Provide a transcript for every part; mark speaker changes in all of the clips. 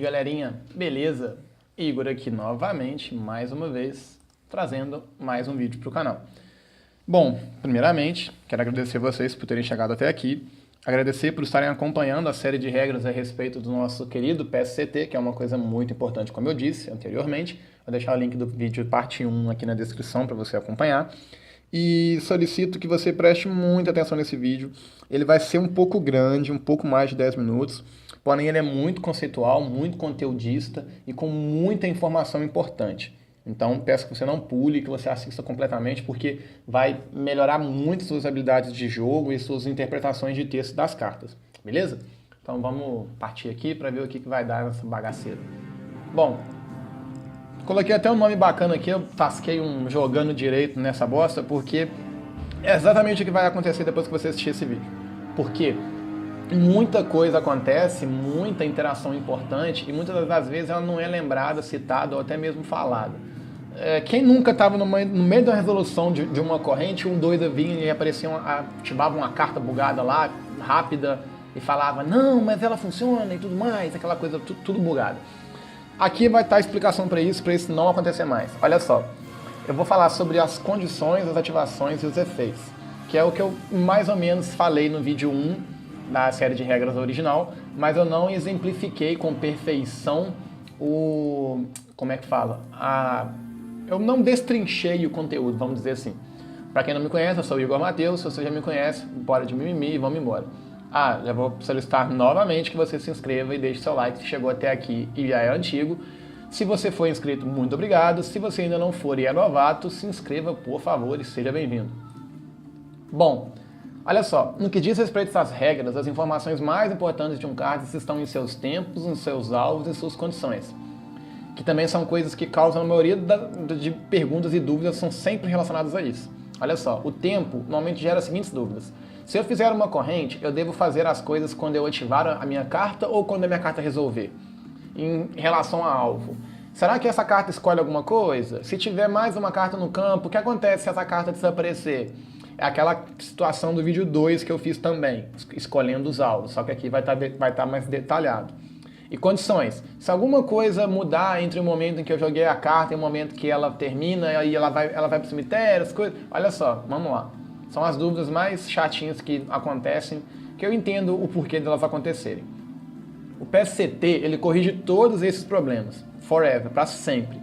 Speaker 1: galerinha, beleza? Igor aqui novamente, mais uma vez, trazendo mais um vídeo para o canal. Bom, primeiramente, quero agradecer vocês por terem chegado até aqui, agradecer por estarem acompanhando a série de regras a respeito do nosso querido PSCT, que é uma coisa muito importante, como eu disse anteriormente. Vou deixar o link do vídeo parte 1 aqui na descrição para você acompanhar. E solicito que você preste muita atenção nesse vídeo. Ele vai ser um pouco grande, um pouco mais de 10 minutos, porém ele é muito conceitual, muito conteudista e com muita informação importante. Então peço que você não pule, que você assista completamente, porque vai melhorar muito suas habilidades de jogo e suas interpretações de texto das cartas, beleza? Então vamos partir aqui para ver o que vai dar nessa bagaceira. Bom, coloquei até um nome bacana aqui, eu tasquei um jogando direito nessa bosta, porque é exatamente o que vai acontecer depois que você assistir esse vídeo. Porque muita coisa acontece, muita interação importante, e muitas das vezes ela não é lembrada, citada ou até mesmo falada. Quem nunca estava no meio da resolução de uma corrente, um doido vinha e aparecia, ativava uma carta bugada lá, rápida, e falava, não, mas ela funciona e tudo mais, aquela coisa tudo bugada. Aqui vai estar a explicação para isso não acontecer mais. Olha só, eu vou falar sobre as condições, as ativações e os efeitos, que é o que eu mais ou menos falei no vídeo 1 da série de regras original, mas eu não exemplifiquei com perfeição o... como é que fala? Eu não destrinchei o conteúdo, vamos dizer assim. Para quem não me conhece, eu sou o Igor Matheus, se você já me conhece, bora de mimimi e vamos embora. Já vou solicitar novamente que você se inscreva e deixe seu like se chegou até aqui e já é antigo. Se você for inscrito, muito obrigado. Se você ainda não for e é novato, se inscreva, por favor, e seja bem-vindo. Bom, olha só, no que diz respeito às regras, as informações mais importantes de um card estão em seus tempos, em seus alvos e suas condições. Que também são coisas que causam a maioria de perguntas e dúvidas, são sempre relacionadas a isso. Olha só, o tempo normalmente gera as seguintes dúvidas. Se eu fizer uma corrente, eu devo fazer as coisas quando eu ativar a minha carta ou quando a minha carta resolver? Em relação a alvo. Será que essa carta escolhe alguma coisa? Se tiver mais uma carta no campo, o que acontece se essa carta desaparecer? É aquela situação do vídeo 2 que eu fiz também, escolhendo os alvos, só que aqui vai estar mais detalhado. E condições. Se alguma coisa mudar entre o momento em que eu joguei a carta e o momento que ela termina, aí ela vai pro cemitério, as coisas... Olha só, vamos lá. São as dúvidas mais chatinhas que acontecem, que eu entendo o porquê delas acontecerem. O PSCT, ele corrige todos esses problemas, forever, para sempre.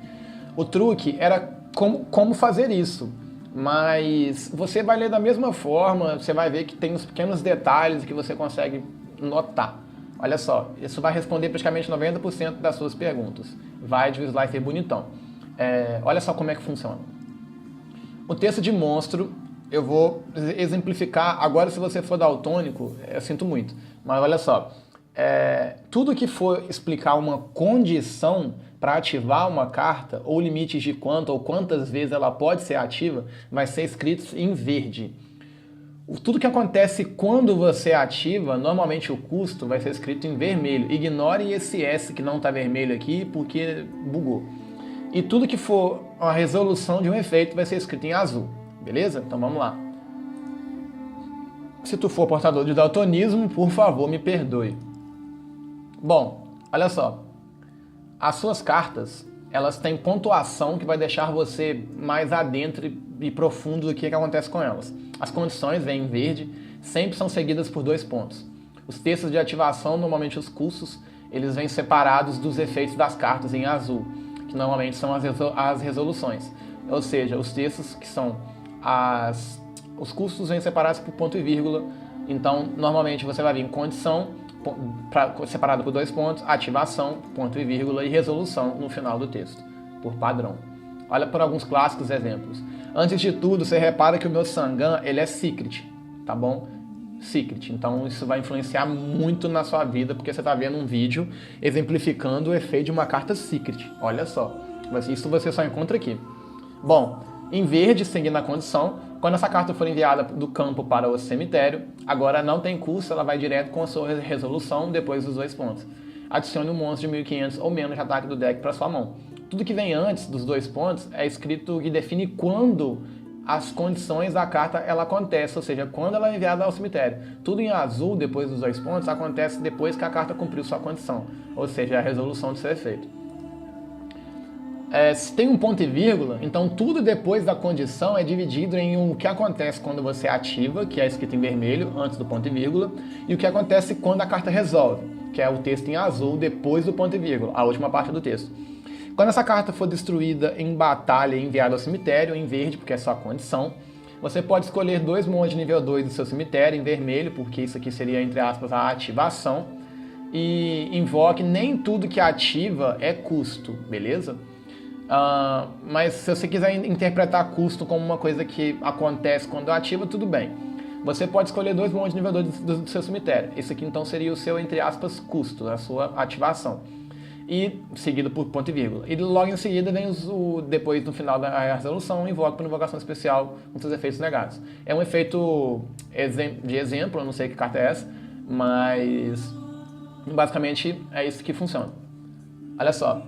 Speaker 1: O truque era como fazer isso, mas você vai ler da mesma forma, você vai ver que tem uns pequenos detalhes que você consegue notar. Olha só, isso vai responder praticamente 90% das suas perguntas. Vai de um slicer bonitão. Olha só como é que funciona. O texto de monstro, eu vou exemplificar, agora se você for daltônico, eu sinto muito, mas olha só, tudo que for explicar uma condição para ativar uma carta, ou limites de quanto ou quantas vezes ela pode ser ativa, vai ser escrito em verde. Tudo que acontece quando você ativa, normalmente o custo vai ser escrito em vermelho. Ignore esse S que não está vermelho aqui porque bugou. E tudo que for a resolução de um efeito vai ser escrito em azul. Beleza? Então vamos lá. Se tu for portador de daltonismo, por favor, me perdoe. Bom, olha só. As suas cartas, elas têm pontuação que vai deixar você mais adentro e profundo do que acontece com elas. As condições vêm em verde, sempre são seguidas por 2 pontos. Os textos de ativação, normalmente os custos, eles vêm separados dos efeitos das cartas em azul, que normalmente são as resoluções. Ou seja, os textos que são os custos vêm separados por ponto e vírgula, então normalmente você vai vir em condição, separado por 2 pontos, ativação, ponto e vírgula, e resolução no final do texto, por padrão. Olha por alguns clássicos exemplos. Antes de tudo, você repara que o meu Sangan, ele é Secret, tá bom? Secret. Então isso vai influenciar muito na sua vida, porque você está vendo um vídeo exemplificando o efeito de uma carta Secret. Olha só, isso você só encontra aqui. Bom, em verde, seguindo a condição, quando essa carta for enviada do campo para o cemitério, agora não tem custo, ela vai direto com a sua resolução depois dos 2 pontos. Adicione um monstro de 1500 ou menos de ataque do deck para sua mão. Tudo que vem antes dos 2 pontos é escrito que define quando as condições da carta ela acontece, ou seja, quando ela é enviada ao cemitério. Tudo em azul, depois dos 2 pontos, acontece depois que a carta cumpriu sua condição, ou seja, a resolução do seu efeito. Se tem um ponto e vírgula, então tudo depois da condição é dividido em o que acontece quando você ativa, que é escrito em vermelho, antes do ponto e vírgula, e o que acontece quando a carta resolve, que é o texto em azul depois do ponto e vírgula, a última parte do texto. Quando essa carta for destruída em batalha e enviada ao cemitério, em verde, porque é só a condição, você pode escolher 2 monstros de nível 2 do seu cemitério, em vermelho, porque isso aqui seria, entre aspas, a ativação, e invoque. Nem tudo que ativa é custo, beleza? Mas se você quiser interpretar custo como uma coisa que acontece quando ativa, tudo bem. Você pode escolher 2 monstros de nível 2 do seu cemitério. Esse aqui então seria o seu, entre aspas, custo, a sua ativação. E seguido por ponto e vírgula. E logo em seguida vem depois, no final da resolução, invoca por invocação especial com seus efeitos negados. É um efeito de exemplo, eu não sei que carta é essa, mas basicamente é isso que funciona. Olha só.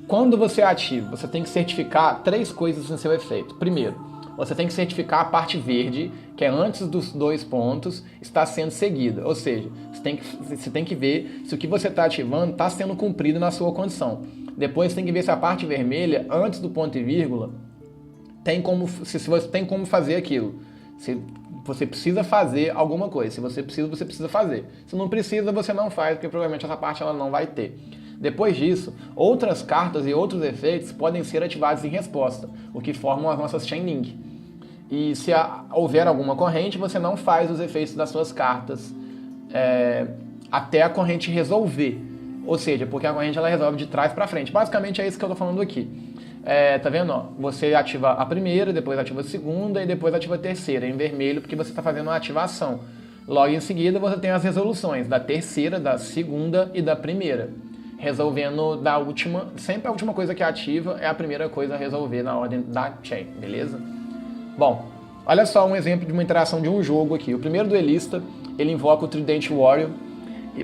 Speaker 1: Quando você ativa, você tem que certificar 3 coisas no seu efeito. Primeiro, você tem que certificar a parte verde, que é antes dos 2 pontos, está sendo seguida. Ou seja, você tem que ver se o que você está ativando está sendo cumprido na sua condição. Depois você tem que ver se a parte vermelha, antes do ponto e vírgula, se você tem como fazer aquilo. Se você precisa fazer alguma coisa. Se você precisa fazer. Se não precisa, você não faz, porque provavelmente essa parte ela não vai ter. Depois disso, outras cartas e outros efeitos podem ser ativados em resposta, o que formam as nossas Chain Link. E se houver alguma corrente, você não faz os efeitos das suas cartas até a corrente resolver. Ou seja, porque a corrente ela resolve de trás para frente. Basicamente é isso que eu estou falando aqui. Tá vendo? Ó, você ativa a primeira, depois ativa a segunda e depois ativa a terceira, em vermelho, porque você está fazendo uma ativação. Logo em seguida você tem as resoluções da terceira, da segunda e da primeira. Resolvendo da última, sempre a última coisa que ativa é a primeira coisa a resolver na ordem da chain, beleza? Bom, olha só um exemplo de uma interação de um jogo aqui. O primeiro duelista, ele invoca o Trident Warrior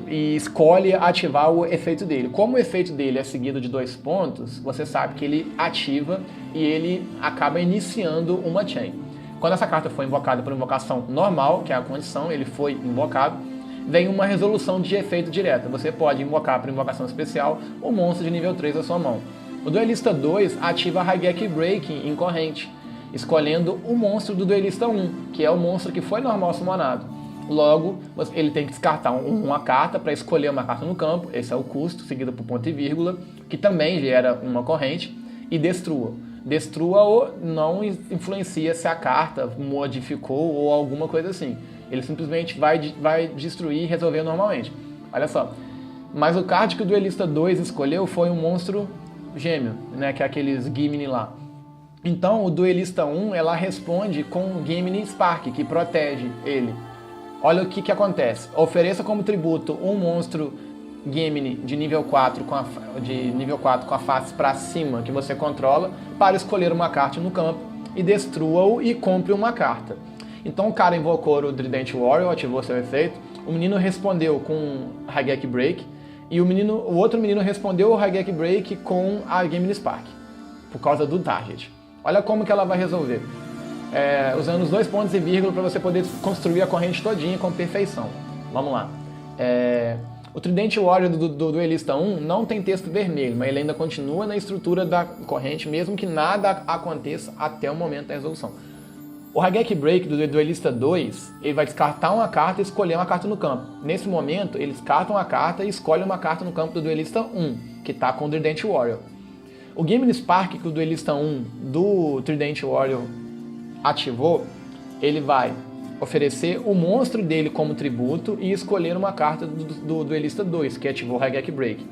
Speaker 1: e escolhe ativar o efeito dele. Como o efeito dele é seguido de 2 pontos, você sabe que ele ativa e ele acaba iniciando uma chain. Quando essa carta foi invocada por invocação normal, que é a condição, ele foi invocado, vem uma resolução de efeito direta. Você pode invocar por invocação especial o monstro de nível 3 da sua mão. O duelista 2 ativa a Raigeki Breaking em corrente, escolhendo o monstro do duelista 1, que é o monstro que foi normal summonado. Logo, ele tem que descartar uma carta para escolher uma carta no campo, esse é o custo, seguido por ponto e vírgula, que também gera uma corrente, e destrua. Destrua-o não influencia se a carta modificou ou alguma coisa assim. Ele simplesmente vai destruir e resolver normalmente. Olha só. Mas o card que o duelista 2 escolheu foi um monstro gêmeo, né, que é aqueles Gimni lá. Então o duelista 1 ela responde com Gimni Spark, que protege ele. Olha o que acontece. Ofereça como tributo um monstro Gimni de nível 4 com a face para cima que você controla para escolher uma carta no campo e destrua-o e compre uma carta. Então o cara invocou o Trident Warrior, ativou seu efeito, o menino respondeu com Raigeki Break e o outro menino respondeu o Raigeki Break com a Gimni Spark, por causa do target. Olha como que ela vai resolver. Usando os 2 pontos e vírgula para você poder construir a corrente todinha com perfeição. Vamos lá. O Trident Warrior do duelista 1 não tem texto vermelho, mas ele ainda continua na estrutura da corrente, mesmo que nada aconteça até o momento da resolução. O Raigeki Break do duelista 2, ele vai descartar uma carta e escolher uma carta no campo. Nesse momento, ele descarta uma carta e escolhe uma carta no campo do duelista 1, que está com o Trident Warrior. O Gimni Spark que o duelista 1 do Trident Warrior ativou, ele vai oferecer o monstro dele como tributo e escolher uma carta do duelista 2, que ativou o Raigeki Break.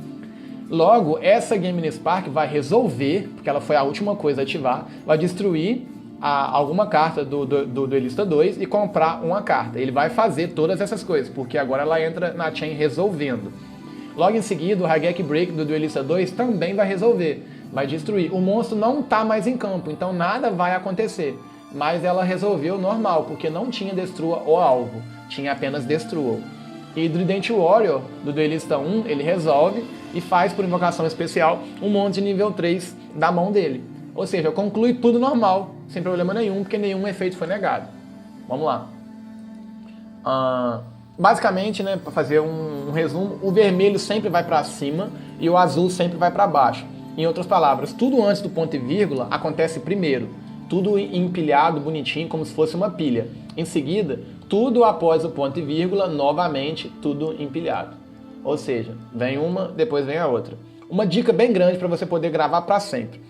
Speaker 1: Logo, essa Gimni Spark vai resolver, porque ela foi a última coisa a ativar, vai destruir alguma carta do duelista 2 e comprar uma carta. Ele vai fazer todas essas coisas, porque agora ela entra na chain resolvendo. Logo em seguida, o Raigeki Break do duelista 2 também vai resolver, vai destruir. O monstro não está mais em campo, então nada vai acontecer. Mas ela resolveu normal, porque não tinha destrua o alvo, tinha apenas destrua. E Trident Warrior do duelista 1, ele resolve e faz por invocação especial um monstro de nível 3 da mão dele. Ou seja, conclui tudo normal. sem problema nenhum, porque nenhum efeito foi negado. Vamos lá. Basicamente, né, para fazer um resumo, o vermelho sempre vai para cima e o azul sempre vai para baixo. Em outras palavras, tudo antes do ponto e vírgula acontece primeiro. Tudo empilhado, bonitinho, como se fosse uma pilha. Em seguida, tudo após o ponto e vírgula, novamente, tudo empilhado. Ou seja, vem uma, depois vem a outra. Uma dica bem grande para você poder gravar para sempre.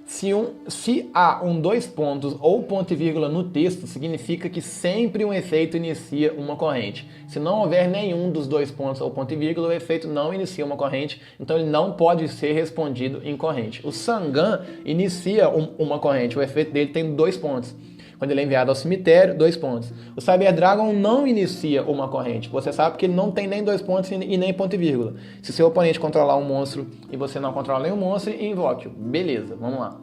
Speaker 1: Se há dois pontos ou ponto e vírgula no texto, significa que sempre um efeito inicia uma corrente. Se não houver nenhum dos dois pontos ou ponto e vírgula, o efeito não inicia uma corrente, então ele não pode ser respondido em corrente. O Sangan inicia uma corrente, o efeito dele tem 2 pontos. Quando ele é enviado ao cemitério, 2 pontos. O Cyber Dragon não inicia uma corrente. Você sabe que ele não tem nem 2 pontos e nem ponto e vírgula. Se seu oponente controlar um monstro e você não controla nenhum monstro, invoque-o. Beleza, vamos lá.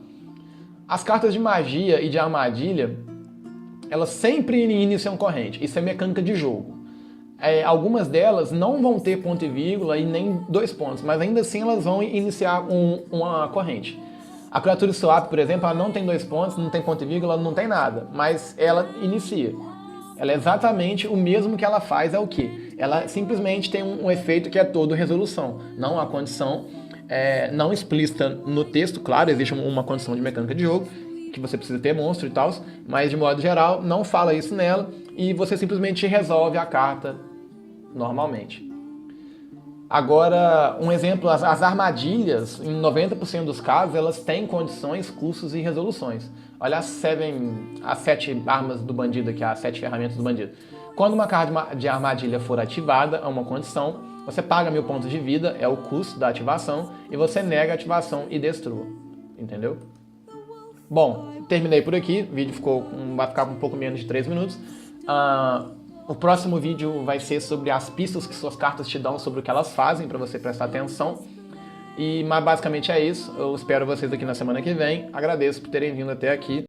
Speaker 1: As cartas de magia e de armadilha, elas sempre iniciam corrente. Isso é mecânica de jogo. Algumas delas não vão ter ponto e vírgula e nem 2 pontos, mas ainda assim elas vão iniciar uma corrente. A criatura swap, por exemplo, ela não tem 2 pontos, não tem ponto e vírgula, não tem nada, mas ela inicia. Ela é exatamente o mesmo que ela faz, é o quê? Ela simplesmente tem um efeito que é todo resolução, não há condição não explícita no texto. Claro, existe uma condição de mecânica de jogo, que você precisa ter monstro e tal, mas de modo geral não fala isso nela e você simplesmente resolve a carta normalmente. Agora, um exemplo, as armadilhas, em 90% dos casos, elas têm condições, custos e resoluções. Olha as 7 armas do bandido aqui, as 7 ferramentas do bandido. Quando uma carta de armadilha for ativada, é uma condição, você paga 1000 pontos de vida, é o custo da ativação, e você nega a ativação e destrua. Entendeu? Bom, terminei por aqui, o vídeo vai ficar um pouco menos de 3 minutos. O próximo vídeo vai ser sobre as pistas que suas cartas te dão sobre o que elas fazem, para você prestar atenção. Mas basicamente é isso. Eu espero vocês aqui na semana que vem. Agradeço por terem vindo até aqui.